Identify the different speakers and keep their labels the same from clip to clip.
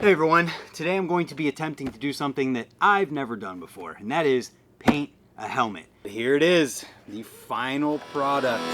Speaker 1: Hey everyone, today I'm going to be attempting to do something that I've never done before, and that is paint a helmet. Here it is, the final product.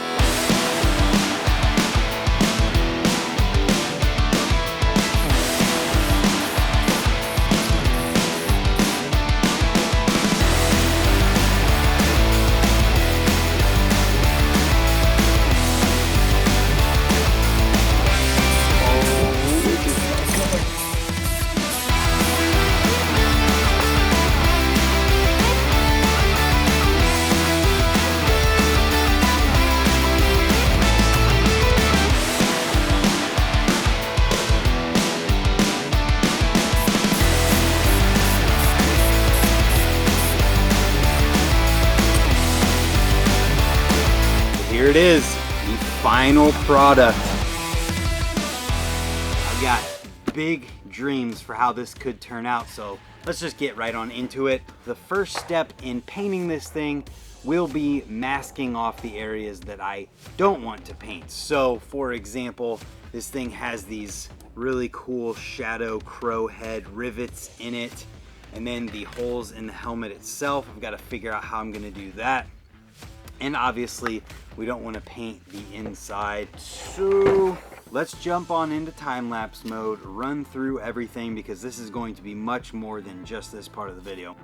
Speaker 1: Here it is, the final product. I've got big dreams for how this could turn out, so let's just get right on into it. The first step in painting this thing will be masking off the areas that I don't want to paint. So for example, this thing has these really cool shadow crow head rivets in it, and then the holes in the helmet itself. I've got to figure out how I'm going to do that. And obviously we don't want to paint the inside. So let's jump on into time-lapse mode, run through everything, because this is going to be much more than just this part of the video.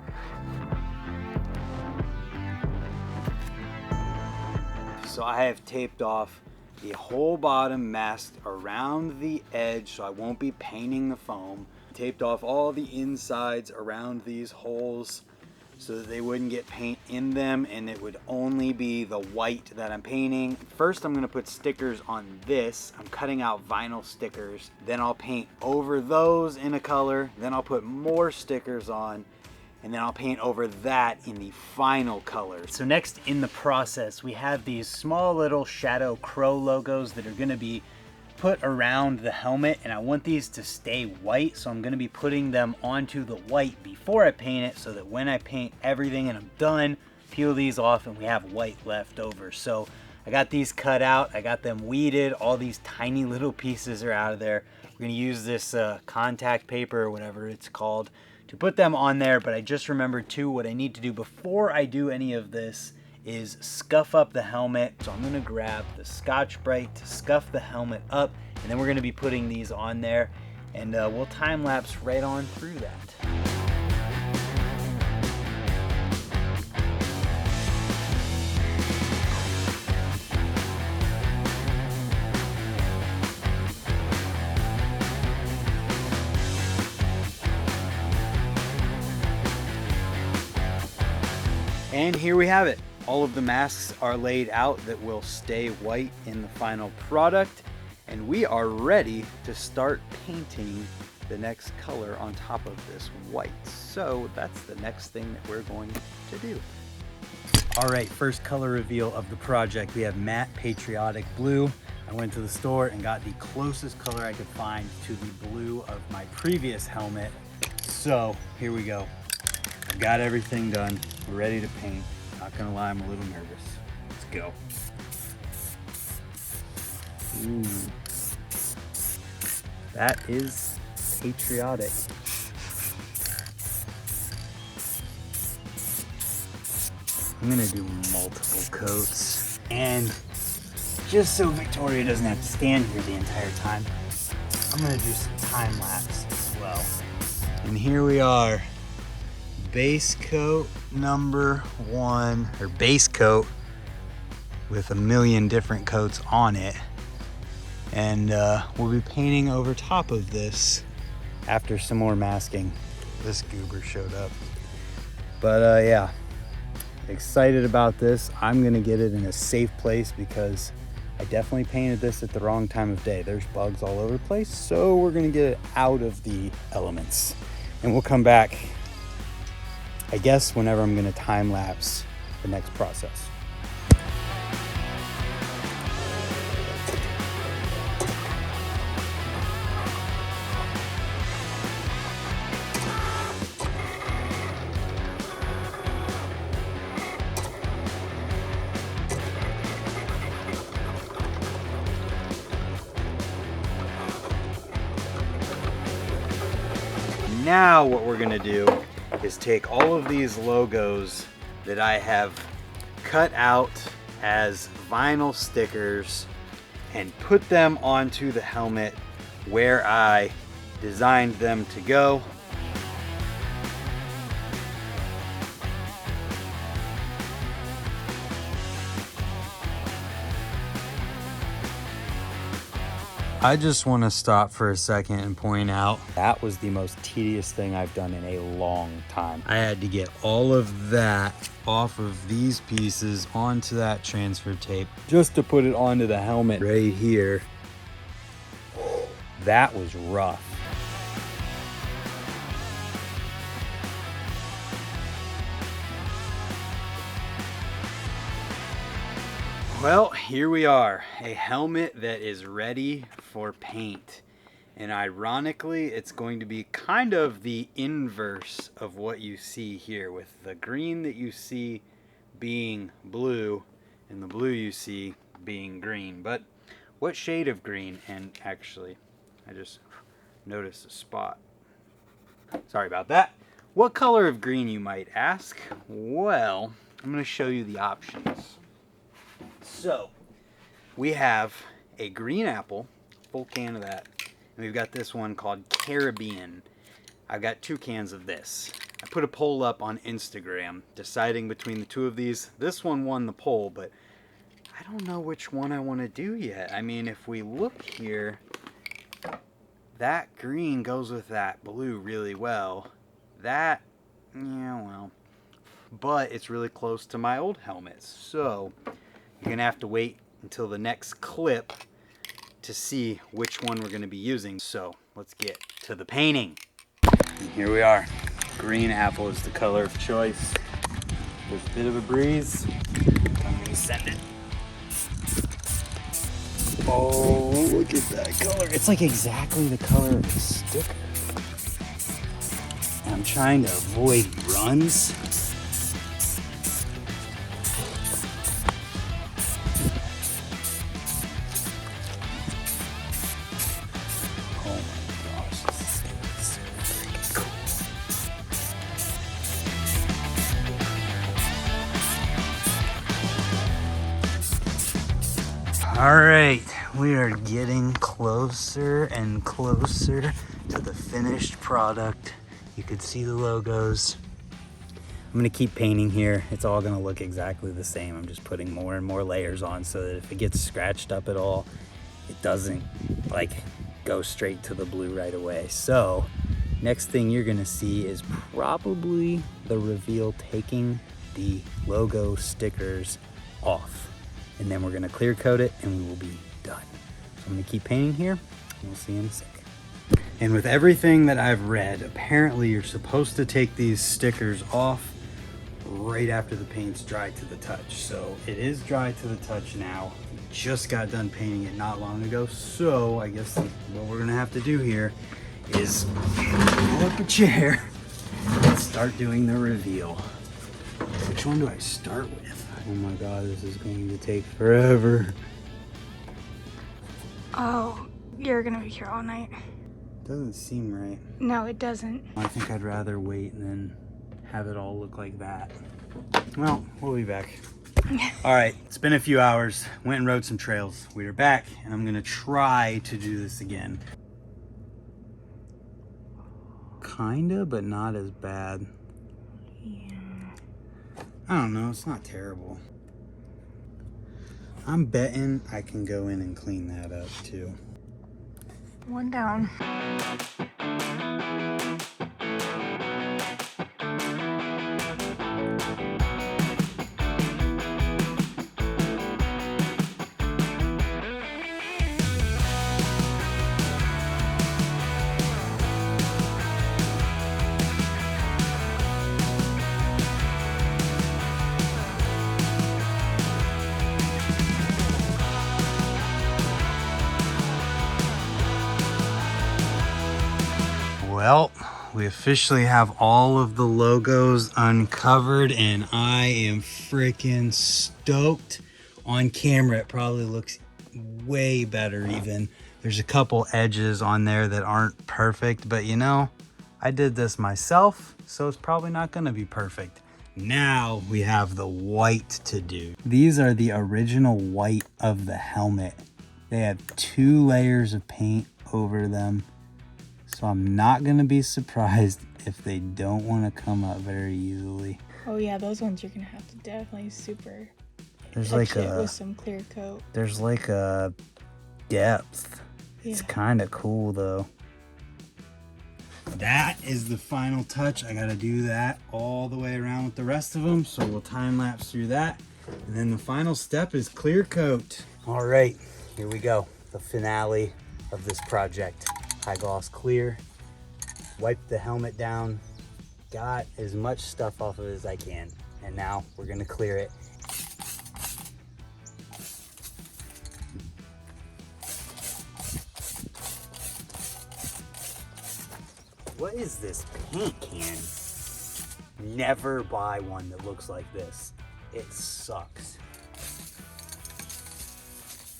Speaker 1: So I have taped off the whole bottom mask around the edge so I won't be painting the foam. Taped off all the insides around these holes so that they wouldn't get paint in them, and it would only be the white that I'm painting. First, I'm gonna put stickers on this. I'm cutting out vinyl stickers. Then I'll paint over those in a color. Then I'll put more stickers on, and then I'll paint over that in the final color. So next in the process, we have these small little shadow crow logos that are gonna be put around the helmet, and I want these to stay white, so I'm going to be putting them onto the white before I paint it, so that when I paint everything and I'm done, peel these off and we have white left over. So I got these cut out, I got them weeded, all these tiny little pieces are out of there. We're going to use this contact paper or whatever it's called to put them on there. But I just remembered too, what I need to do before I do any of this is scuff up the helmet. So I'm gonna grab the Scotch-Brite to scuff the helmet up, and then we're gonna be putting these on there, and we'll time lapse right on through that. And here we have it. All of the masks are laid out that will stay white in the final product, and we are ready to start painting the next color on top of this white. So that's the next thing that we're going to do. All right, first color reveal of the project. We have matte patriotic blue. I went to the store and got the closest color I could find to the blue of my previous helmet. So here we go. I've got everything done. We're ready to paint. Not gonna lie, I'm a little nervous. Let's go. Ooh. That is patriotic. I'm gonna do multiple coats. And just so Victoria doesn't have to stand here the entire time, I'm gonna do some time lapse as well. And here we are. Base coat number 1, or base coat with a million different coats on it, and we'll be painting over top of this after some more masking. This goober showed up, but yeah, excited about this. I'm gonna get it in a safe place because I definitely painted this at the wrong time of day. There's bugs all over the place, so we're gonna get it out of the elements, and we'll come back, I guess, whenever I'm gonna time lapse the next process. Now what we're gonna do is take all of these logos that I have cut out as vinyl stickers and put them onto the helmet where I designed them to go. I just want to stop for a second and point out that was the most tedious thing I've done in a long time. I had to get all of that off of these pieces onto that transfer tape just to put it onto the helmet right here. That was rough. Well, here we are, a helmet that is ready for paint. And ironically, it's going to be kind of the inverse of what you see here, with the green that you see being blue and the blue you see being green. But what shade of green? And actually, I just noticed a spot. Sorry about that. What color of green, you might ask? Well, I'm going to show you the options. So, we have a green apple, full can of that, and we've got this one called Caribbean. I've got 2 cans of this. I put a poll up on Instagram, deciding between the 2 of these. This one won the poll, but I don't know which one I want to do yet. I mean, if we look here, that green goes with that blue really well. That, yeah, well, but it's really close to my old helmets, so you're gonna have to wait until the next clip to see which one we're gonna be using. So let's get to the painting. And here we are. Green apple is the color of choice. There's a bit of a breeze. I'm gonna send it. Oh, look at that color. It's like exactly the color of the sticker. I'm trying to avoid runs. All right, we are getting closer and closer to the finished product. You could see the logos. I'm gonna keep painting here. It's all gonna look exactly the same. I'm just putting more and more layers on so that if it gets scratched up at all, it doesn't like go straight to the blue right away. So next thing you're gonna see is probably the reveal taking the logo stickers off. And then we're gonna clear coat it and we will be done. So I'm gonna keep painting here and we'll see you in a sec. And with everything that I've read, apparently you're supposed to take these stickers off right after the paint's dry to the touch. So it is dry to the touch now. Just got done painting it not long ago. So I guess what we're gonna have to do here is pull up a chair and start doing the reveal. Which one do I start with? Oh my God, this is going to take forever.
Speaker 2: Oh, you're gonna be here all night.
Speaker 1: Doesn't seem right.
Speaker 2: No, it doesn't.
Speaker 1: I think I'd rather wait and then have it all look like that. Well, we'll be back. All right, it's been a few hours. Went and rode some trails. We are back, and I'm gonna try to do this again. Kinda, but not as bad.
Speaker 2: Yeah.
Speaker 1: I don't know, it's not terrible. I'm betting I can go in and clean that up too.
Speaker 2: One down.
Speaker 1: Well, we officially have all of the logos uncovered and I am freaking stoked. On camera, it probably looks way better even. There's a couple edges on there that aren't perfect, but you know, I did this myself, so it's probably not gonna be perfect. Now we have the white to do. These are the original white of the helmet. They have 2 layers of paint over them. So I'm not gonna be surprised if they don't wanna come up very easily.
Speaker 2: Oh yeah, those ones you're gonna have to definitely super
Speaker 1: There's
Speaker 2: touch
Speaker 1: like
Speaker 2: it
Speaker 1: a,
Speaker 2: with some clear coat.
Speaker 1: there's like a depth. It's
Speaker 2: Yeah.
Speaker 1: kind of cool though. That is the final touch. I gotta do that all the way around with the rest of them. So we'll time lapse through that. And then the final step is clear coat. All right, here we go. The finale of this project. High gloss clear. Wipe the helmet down. Got as much stuff off of it as I can. And now we're gonna clear it. What is this paint can? Never buy one that looks like this. It sucks.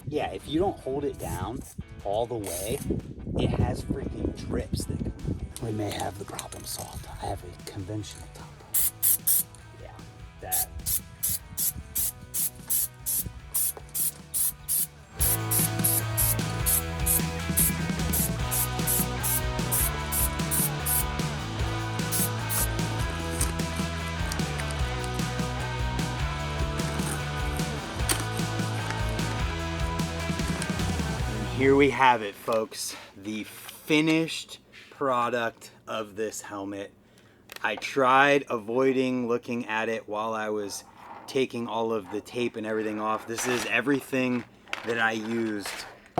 Speaker 1: Yeah, if you don't hold it down all the way, it has freaking drips that come out. We may have the problem solved. I have a conventional top. Yeah, that. Here we have it, folks. The finished product of this helmet. I tried avoiding looking at it while I was taking all of the tape and everything off. This is everything that I used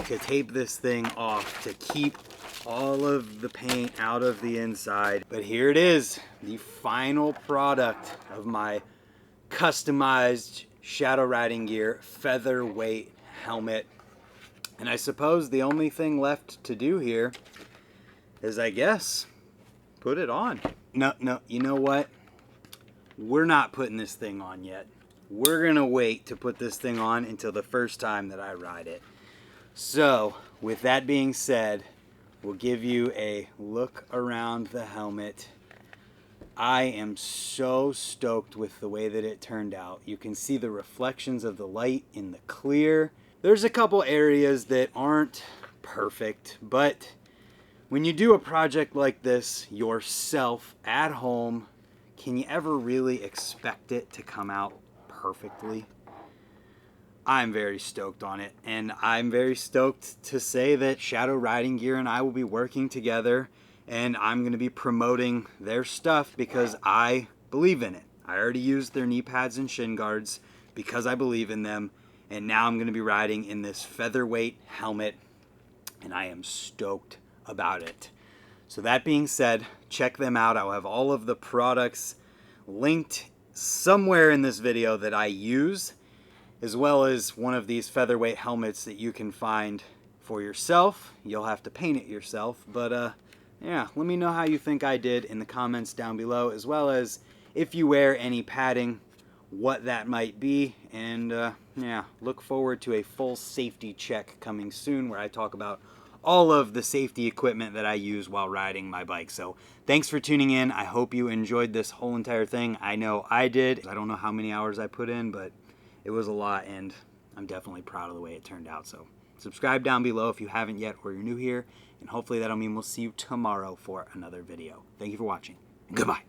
Speaker 1: to tape this thing off to keep all of the paint out of the inside. But here it is, the final product of my customized shadow riding gear featherweight helmet. And I suppose the only thing left to do here is, I guess, put it on. No, you know what? We're not putting this thing on yet. We're gonna wait to put this thing on until the first time that I ride it. So, with that being said, we'll give you a look around the helmet. I am so stoked with the way that it turned out. You can see the reflections of the light in the clear. There's a couple areas that aren't perfect, but when you do a project like this yourself at home, can you ever really expect it to come out perfectly? I'm very stoked on it, and I'm very stoked to say that Shadow Riding Gear and I will be working together, and I'm going to be promoting their stuff because I believe in it. I already used their knee pads and shin guards because I believe in them. And now I'm going to be riding in this featherweight helmet, and I am stoked about it. So that being said, check them out. I'll have all of the products linked somewhere in this video that I use, as well as one of these featherweight helmets that you can find for yourself. You'll have to paint it yourself, but yeah, let me know how you think I did in the comments down below, as well as if you wear any padding, what that might be. And yeah, look forward to a full safety check coming soon where I talk about all of the safety equipment that I use while riding my bike. So thanks for tuning in. I hope you enjoyed this whole entire thing. I know I did. I don't know how many hours I put in, but it was a lot, and I'm definitely proud of the way it turned out. So subscribe down below if you haven't yet or you're new here, and hopefully that'll mean we'll see you tomorrow for another video. Thank you for watching. Goodbye.